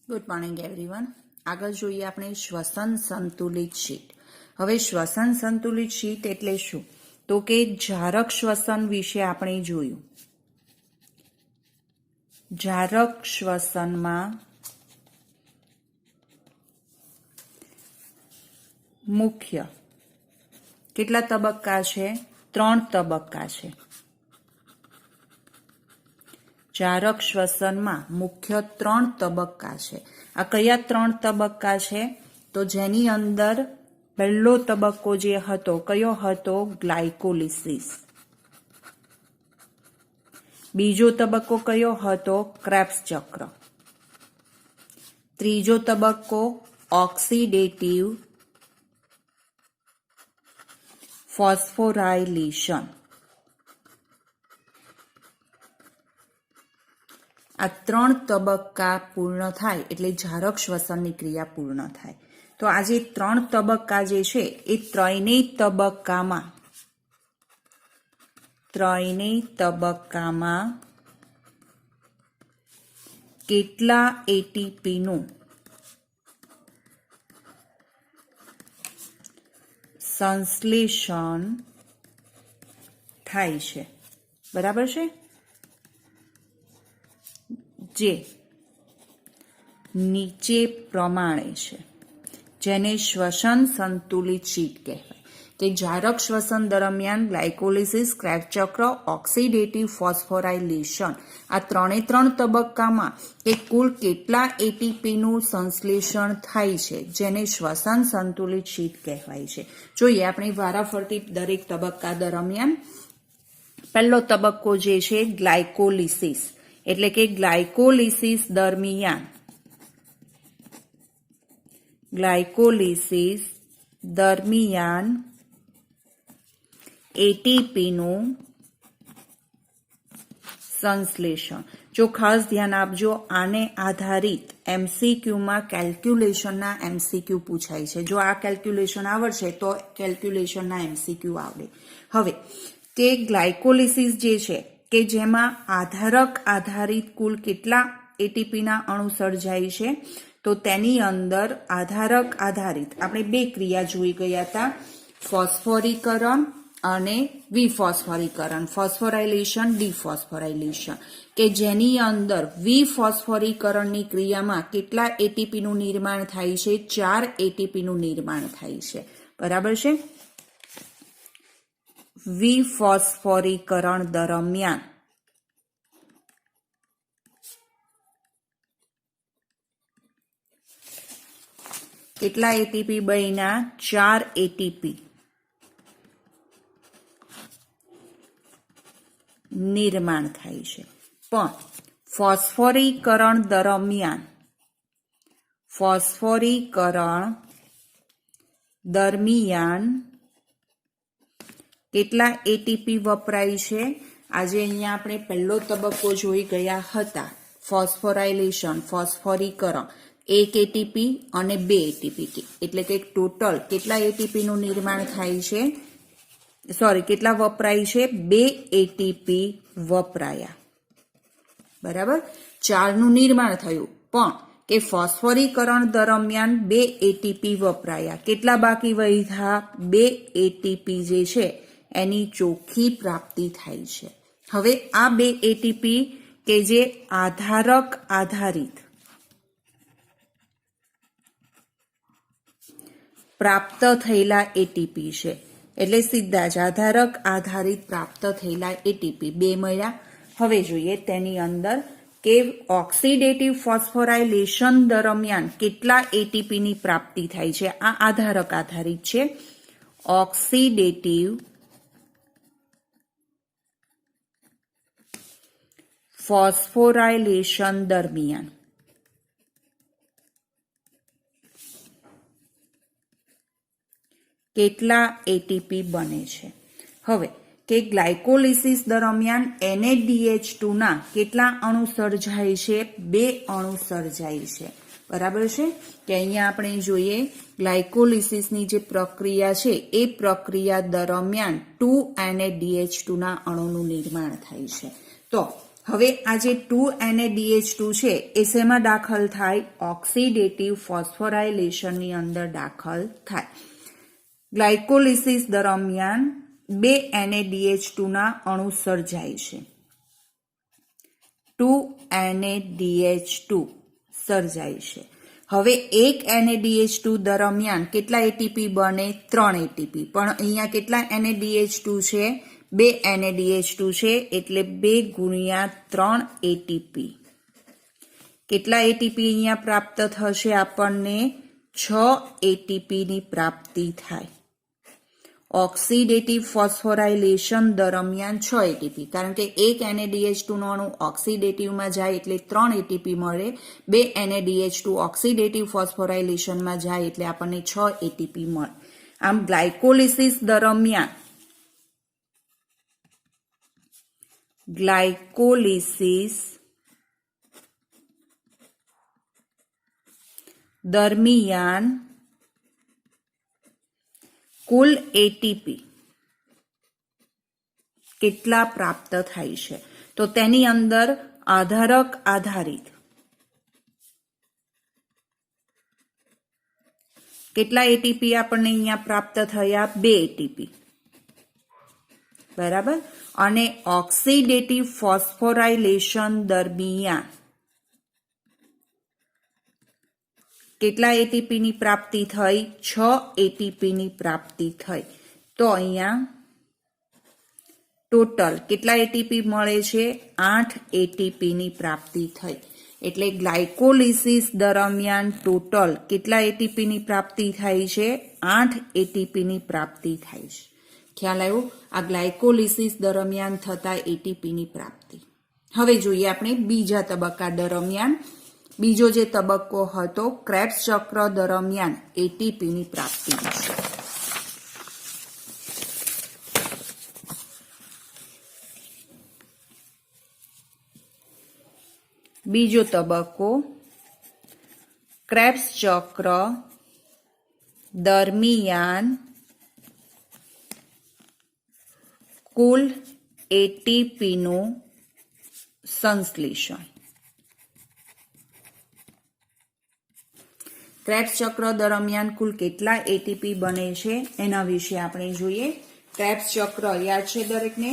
Good morning everyone. આગળ જોઈએ આપણે શ્વસન સંતુલિત શીટ. હવે શ્વસન સંતુલિત શીટ એટલે શું? તો કે જારક શ્વસન વિશે આપણે જોયું. જારક શ્વસનમાં મુખ્ય કેટલા તબક્કા છે? 3 તબક્કા છે. જારક શ્વસનમાં મુખ્ય 3 તબક્કા છે. આ કયા 3 તબક્કા છે? તો જેની અંદર પહેલો તબક્કો જે હતો કયો હતો? ગ્લાયકોલિસિસ. બીજો તબક્કો કયો હતો? ક્રેબ્સ ચક્ર. ત્રીજો તબક્કો ઓક્સિડેટિવ ફોસ્ફોરાયલેશન. આ 3 તબક્કા પૂર્ણ થાય એટલે જારક શ્વસનની ક્રિયા પૂર્ણ થાય. તો આ જે 3 તબક્કા જે છે એ ત્રણેય તબક્કામાં કેટલા એટીપીનું સંશ્લેષણ થાય છે. બરાબર છે? જે નીચે પ્રમાણે છે, જેને શ્વસન સંતુલિત શીટ કહેવાય. કે જારક શ્વસન દરમિયાન ગ્લાયકોલિસિસ, ક્રેબ્સ ચક્ર, ઓક્સિડેટિવ ફોસ્ફોરાયલેશન આ 3 તબક્કામાં કે કુલ કેટલા એટીપીનું સંશ્લેષણ થાય છે, જેને શ્વસન સંતુલિત શીટ કહેવાય છે. જોઈએ આપણે વારાફરતી દરેક તબક્કા દરમિયાન. પહેલો તબક્કો જે છે ગ્લાયકોલિસિસ, એટલે કે ગ્લાયકોલિસિસ દરમિયાન એટીપીનું સંશ્લેષણ. જો ખાસ ધ્યાન આપજો, આને આધારિત એમસીક્યુમાં કેલ્ક્યુલેશનના એમસીક્યુ પૂછાય છે. જો આ કેલ્ક્યુલેશન આવડશે તો કેલ્ક્યુલેશનના એમસીક્યુ આવડે. હવે કે ગ્લાયકોલિસિસ જે છે કે જેમાં આધારક આધારિત કુલ કેટલા એટીપીના અણુ સર્જાય છે, તો તેની અંદર આધારક આધારિત આપણે 2 ક્રિયા જોઈ ગયા હતા, ફોસ્ફોરીકરણ અને વિફોસ્ફોરીકરણ, ફોસ્ફોરાયલેશન, ડિફોસ્ફોરાયલેશન. કે જેની અંદર વિફોસ્ફોરીકરણની ક્રિયામાં કેટલા એટીપીનું નિર્માણ થાય છે? 4 એટીપીનું નિર્માણ થાય છે. બરાબર છે? વિફોસ્ફોરીકરણ દરમિયાન કેટલા એટીપી બન્યા? 4 એટીપી નિર્માણ થાય છે. પણ ફોસ્ફોરીકરણ દરમિયાન કેટલા એટીપી વપરાય છે? આજે અહીંયા આપણે પહેલો તબક્કો જોઈ ગયા હતા, ફોસ્ફોરાયલેશન, ફોસ્ફોરીકરણ, 1 એટીપી અને 2 એટીપી, એટલે કે ટોટલ કેટલા એટીપીનું નિર્માણ થાય છે? કેટલા વપરાય છે? 2 એટીપી વપરાયા. બરાબર? 4નું નિર્માણ થયું, પણ કે ફોસ્ફોરીકરણ દરમિયાન 2 એટીપી વપરાયા. કેટલા બાકી વધ્યા? 2 એટીપી જે છે એની ચોખ્ખી પ્રાપ્તિ થાય છે. હવે આ 2 એટીપી કે જે આધારક આધારિત પ્રાપ્ત થયેલા એટીપી છે, એટલે સીધા જ આધારક આધારિત પ્રાપ્ત થયેલા એટીપી 2 મળ્યા. હવે જોઈએ તેની અંદર કે ઓક્સિડેટિવ ફોસ્ફોરાયલેશન દરમિયાન કેટલા એટીપીની પ્રાપ્તિ થાય છે. આ આધારક આધારિત છે. ઓક્સિડેટિવ ફોસ્ફોરાયલેશન દરમિયાન કેટલા એટીપી બને છે. હવે કે ગ્લાયકોલિસિસ દરમિયાન NADH2 ના કેટલા અણુ સર્જાય છે? 2 અણુ સર્જાય છે. બરાબર છે? કે અહીંયા આપણે જોઈએ ગ્લાયકોલિસિસની જે પ્રક્રિયા છે એ પ્રક્રિયા દરમિયાન 2 NADH2 ના અણુનું નિર્માણ થાય છે. તો હવે આ જે 2NADH2 છે એ શેમાં દાખલ થાય? ઓક્સિડેટિવ ફોસ્ફોરાયલેશનની અંદર દાખલ થાય. ગ્લાયકોલિસિસ દરમિયાન 2 NADH2 ના અણુ સર્જાય છે. 2NADH2 સર્જાય છે. હવે એક NADH2 દરમિયાન કેટલા એટીપી બને? 3 એટીપી. પણ અહીંયા કેટલા NADH2 છે? 2 NADH2 છે એટલે 2 ગુણ્યા 3 એટીપી. કેટલા એટીપી અહીંયા પ્રાપ્ત થશે? આપણને 6 એટીપીની પ્રાપ્તિ થાય. ઓક્સિડેટિવ ફોસ્ફોરાયલેશન દરમિયાન 6 એટીપી, કારણ કે એક NADH2 નો અણુ ઓક્સિડેટિવમાં જાય એટલે 3 એટીપી મળે. 2 NADH2 ઓક્સિડેટિવ ફોસ્ફોરાયલેશનમાં જાય એટલે આપણને 6 એટીપી મળે. આમ ગ્લાયકોલિસિસ દરમિયાન કુલ એટીપી કેટલા પ્રાપ્ત થાય છે? તો તેની અંદર આધારક આધારિત કેટલા એટીપી આપણને અહીંયા પ્રાપ્ત થયા? 2 એટીપી. બરાબર. અને ઓક્સિડેટિવ ફોસ્ફોરાયલેશન દરમિયાન કેટલા એટીપીની પ્રાપ્તિ થઈ? 6 એટીપીની પ્રાપ્તિ થઈ. તો અહીંયા ટોટલ કેટલા એટીપી મળે છે? 8 એટીપીની પ્રાપ્તિ થઈ. એટલે ગ્લાયકોલિસિસ દરમિયાન ટોટલ કેટલા એટીપીની પ્રાપ્તિ થાય છે? 8 એટીપીની પ્રાપ્તિ થાય છે. ખ્યાલ આવ્યો? આ ગ્લાયકોલિસિસ દરમિયાન થતા એટીપીની પ્રાપ્તિ. હવે જોઈએ આપણે બીજા તબક્કા દરમિયાન. બીજો જે તબક્કો હતો ક્રેબ્સ ચક્ર દરમિયાન એટીપીની પ્રાપ્તિ વિશે. બીજો તબક્કો ક્રેબ્સ ચક્ર દરમિયાન કુલ એટીપીનું સંશ્લેષણ. ક્રેબ્સ ચક્ર દરમિયાન કુલ કેટલા એટીપી બને છે એના વિશે આપણે જોઈએ. ક્રેબ્સ ચક્ર યાદ છે દરેકને?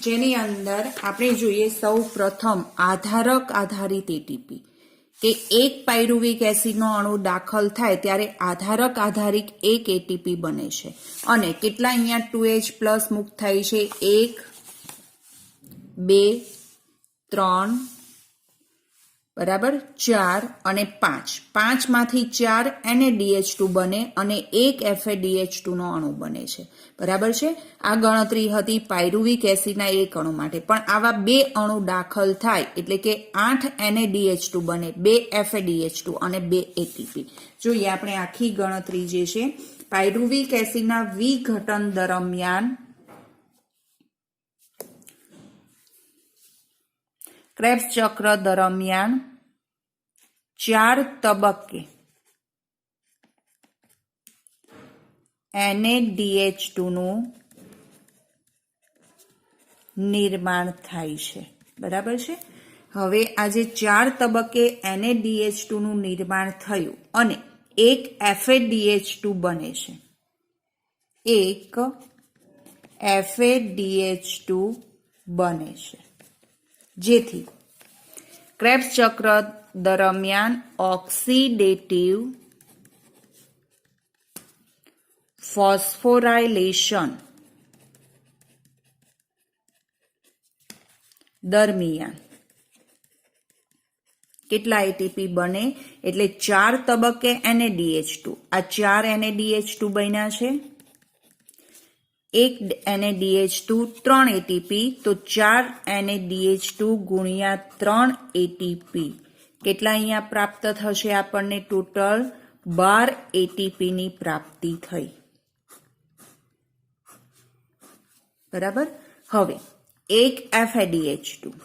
જેની અંદર આપણે જોઈએ સૌ પ્રથમ આધારક આધારિત એટીપી, કે એક પાયરુવિક એસિડનો અણુ દાખલ થાય ત્યારે આધારક આધારિત એક એટીપી બને છે. અને કેટલા અહીંયા 2H+ મુક્ત થાય છે? 1 2 3 બરાબર 4 અને 5. 5 માંથી 4 NADH2 બને અને એક FADH2 નો અણુ બને છે. બરાબર છે. આ ગણતરી હતી પાયરુવિક એસિડના એક અણુ માટે. પણ આવા 2 અણુ દાખલ થાય એટલે કે 8 NADH2 બને, 2 FADH2 અને 2 એટીપી. જોઈએ આપણે આખી ગણતરી જે છે. પાયરુવિક એસિડના વિઘટન દરમિયાન ક્રેબ્સ ચક્ર દરમિયાન 4 તબક્કે NADH2 નું નિર્માણ થાય છે. બરાબર છે. હવે આજે 4 તબક્કે NADH2 નું નિર્માણ થયું અને એક FADH2 બને છે. એક FADH2 બને છે. જેથી ક્રેબ્સ ચક્ર દરમિયાન ઓક્સિડેટિવ ફોસ્ફોરાયલેશન દરમિયાન કેટલા એટીપી બને? એટલે 4 તબક્કે NADH2. આ 4 NADH2 બન્યા છે. એક NADH2 3 એટીપી, તો 4 NADH2 ગુણ્યા 3 એટીપી. કેટલા અહીંયા પ્રાપ્ત થશે? આપણને ટોટલ 12 એટીપીની પ્રાપ્તિ થઈ. બરાબર. હવે એક FADH2.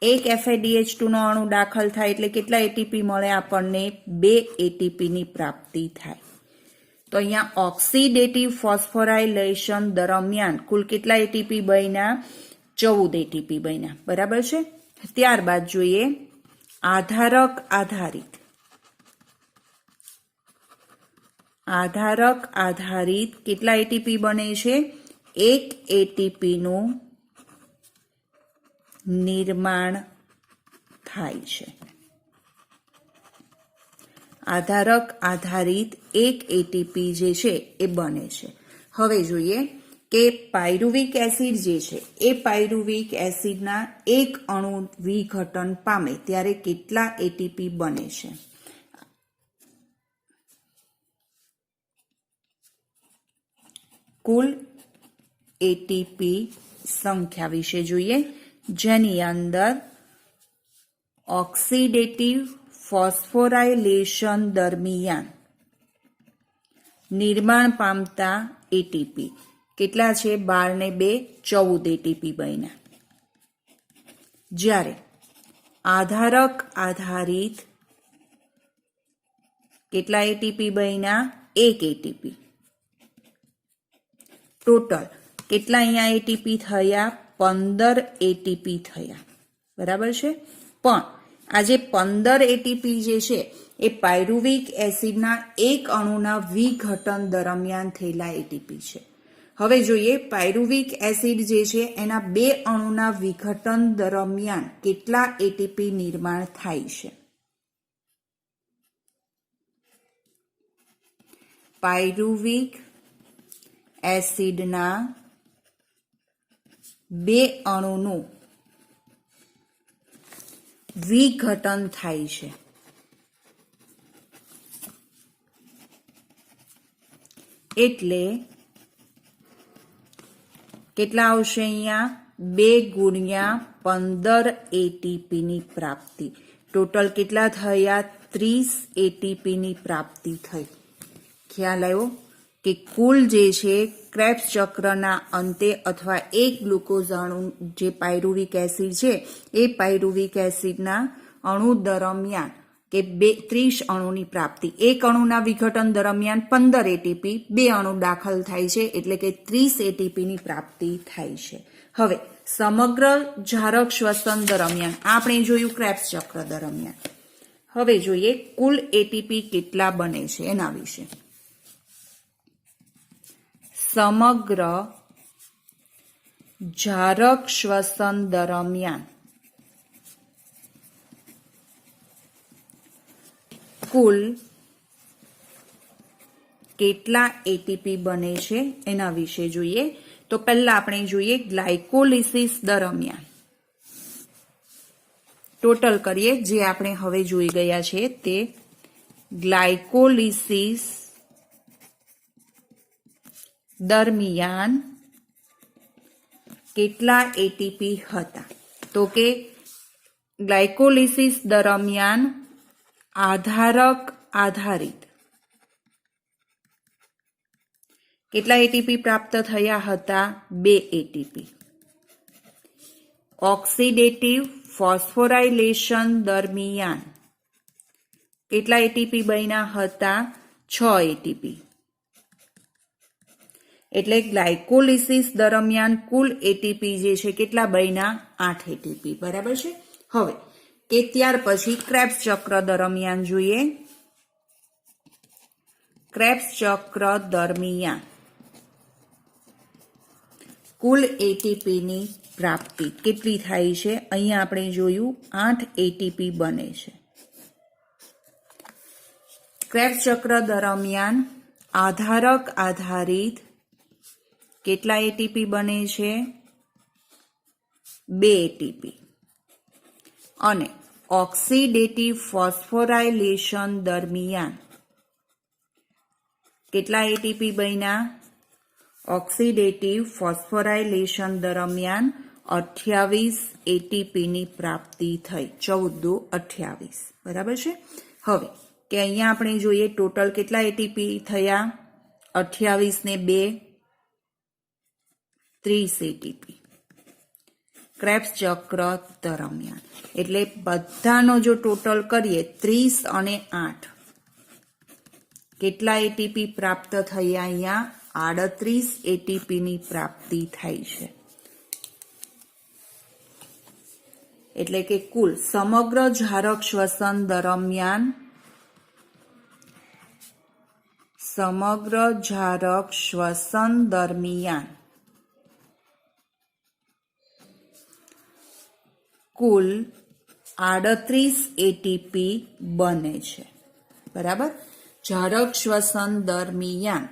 એક FADH2 નો અણુ દાખલ થાય એટલે કેટલા એટીપી મળે? આપણને 2 એટીપીની પ્રાપ્તિ થાય. તો અહીંયા ઓક્સિડેટિવ ફોસ્ફોરાયલેશન દરમિયાન કુલ કેટલા એટીપી બન્યા? 14 એટીપી બન્યા. બરાબર છે. ત્યારબાદ જોઈએ આધારક આધારિત કેટલા એટીપી બને છે? 1 એટીપીનું નિર્માણ થાય છે. આધારિત 1 એટીપી જે છે એ બને છે. હવે જોઈએ કે પાયરુવિક એસિડ જે છે એ પાયરુવિક એસિડના એક અણુ વિઘટન પામે ત્યારે કેટલા એટીપી બને છે? કુલ એટીપી સંખ્યા વિશે જોઈએ, જેની અંદર ઓક્સિડેટિવ ફોસ્ફોરાયલેશન દરમિયાન નિર્માણ પામતા એટીપી કેટલા છે? 12 ને 2 14 એટીપી બન્યા. જ્યારે આધારિત કેટલા એટીપી બન્યા? 1 એટીપી. ટોટલ કેટલા અહીંયા એટીપી થયા? 15 એટીપી થયા. બરાબર છે. પણ આ જે 15 એટીપી જે છે એ પાયરુવિક એસિડના એક અણુના વિઘટન દરમિયાન થયેલા એટીપી છે. હવે જોઈએ પાયરુવિક એસિડ જે છે એના 2 અણુના વિઘટન દરમિયાન કેટલા એટીપી નિર્માણ થાય છે? પાયરુવિક એસિડના 2 અણુનું વિઘટન થાય છે. એટલે કેટલા આવશે અહીંયા? 2 ગુણ્યા 15 એટીપીની પ્રાપ્તિ. ટોટલ કેટલા થયા? 30 એટીપીની પ્રાપ્તિ થઈ. ખ્યાલ આવ્યો કે કુલ જે છે ક્રેબ્સ ચક્રના અંતે અથવા એક ગ્લુકોઝ અણુ જે પાયરુવિક એસિડ છે એ પાયરુવિક એસિડના અણુ દરમિયાન કે 30 અણુની પ્રાપ્તિ. એક અણુના વિઘટન દરમિયાન 15 એટીપી, 2 અણુ દાખલ થાય છે એટલે કે 30 એટીપીની પ્રાપ્તિ થાય છે. હવે સમગ્ર જારક શ્વસન દરમિયાન આપણે જોયું ક્રેબ્સ ચક્ર દરમિયાન. હવે જોઈએ કુલ એટીપી કેટલા બને છે એના વિશે. સમગ્ર જારક શ્વસન દરમિયાન કુલ કેટલા એટીપી બને છે એના વિશે જોઈએ. તો પહેલા આપણે જોઈએ ગ્લાયકોલિસિસ દરમિયાન ટોટલ કરીએ, જે આપણે હવે જોઈ ગયા છે તે ગ્લાયકોલિસિસ દરમિયાન કેટલા એટીપી હતા. તો કે ગ્લાયકોલિસિસ દરમિયાન આધારિત કેટલા એટીપી પ્રાપ્ત થયા હતા? 2 એટીપી. ઓક્સિડેટિવ ફોસ્ફોરાયલેશન દરમિયાન કેટલા એટીપી બન્યા હતા? 6 એટીપી. એટલે ગ્લાયકોલિસિસ દરમિયાન કુલ એટીપી જે છે કેટલા બન્યા? 8 એટીપી. બરાબર છે. હવે કે ત્યાર પછી ક્રેબ્સ ચક્ર દરમિયાન જોઈએ. ક્રેબ્સ ચક્ર દરમિયાન કુલ એટીપીની પ્રાપ્તિ કેટલી થાય છે? અહીંયા આપણે જોયું 8 એટીપી બને છે. ક્રેબ્સ ચક્ર દરમિયાન આધારિત કેટલા એટીપી બને છે? 2 એટીપી. અને ઓક્સિડેટિવ ફોસ્ફોરાયલેશન દરમિયાન કેટલા એટીપી બન્યા? ઓક્સિડેટિવ ફોસ્ફોરાયલેશન દરમિયાન 28 એટીપીની પ્રાપ્તિ થઈ. 14 28. બરાબર છે. હવે કે અહીંયા આપણે જોઈએ ટોટલ કેટલા એટીપી થયા? 28 ને 2 30 એટીપી ક્રેબ્સ ચક્ર દરમિયાન. એટલે બધાનો જો ટોટલ કરીએ 30 અને 8 કેટલા એટીપી પ્રાપ્ત થયા? અહીંયા 38 એટીપીની પ્રાપ્તિ થઈ છે. એટલે કે કુલ સમગ્ર ઝારક શ્વસન દરમિયાન કુલ 38 એટીપી બને છે. બરાબર? ઝારક શ્વસન દરમિયાન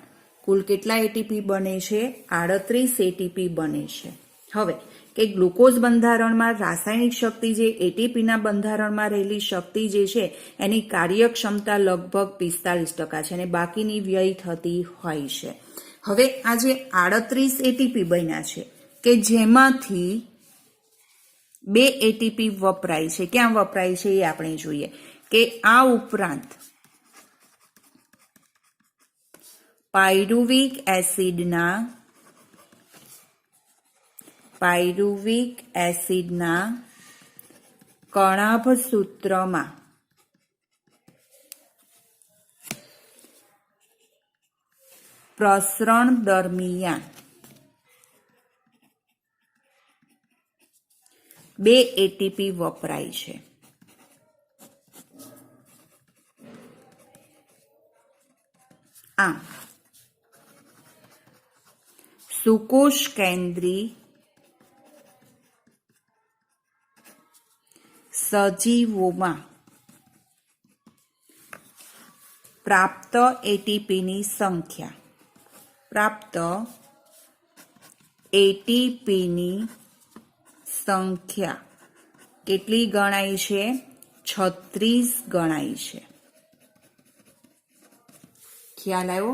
કુલ કેટલા એટીપી બને છે? 38 એટીપી બને છે. હવે કે ગ્લુકોઝ બંધારણમાં રાસાયણિક શક્તિ જે એટીપીના બંધારણમાં રહેલી શક્તિ જે છે એની કાર્યક્ષમતા લગભગ 45% છે અને બાકીની વ્યય થતી હોય છે. હવે આ જે 38 એટીપી બન્યા છે કે જેમાંથી 2 એટીપી વપરાય છે. ક્યાં વપરાય છે એ આપણે જોઈએ કે આ ઉપરાંત પાયરુવિક એસિડના કણાભ સૂત્રમાં પ્રસરણ દરમિયાન 2 એટીપી વપરાય છે. આમ સુકોષ કેન્દ્રી સજીવોમાં પ્રાપ્ત એટીપીની સંખ્યા કેટલી ગણાય છે? 36 ગણાય છે. ખ્યાલ આવ્યો?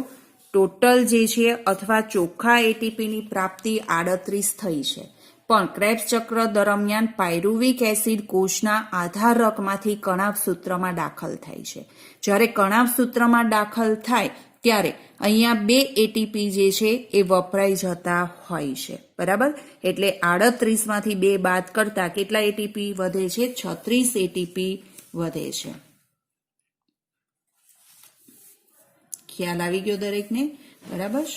ટોટલ જે છે અથવા ચોખ્ખા એટીપીની પ્રાપ્તિ 38 થઈ છે, પણ ક્રેબ્સ ચક્ર દરમિયાન પાયરુવિક એસિડ કોષના આધારકમાંથી કણાભ સૂત્રમાં દાખલ થાય છે. જ્યારે કણાભ સૂત્રમાં દાખલ થાય ત્યારે અહીંયા 2 એટીપી જે છે એ વપરાઈ જતા હોય છે. બરાબર? એટલે 38 માંથી 2 બાદ કરતા કેટલા એટીપી વધે છે? 36 એટીપી વધે છે. ખ્યાલ આવી ગયો દરેકને? બરાબર?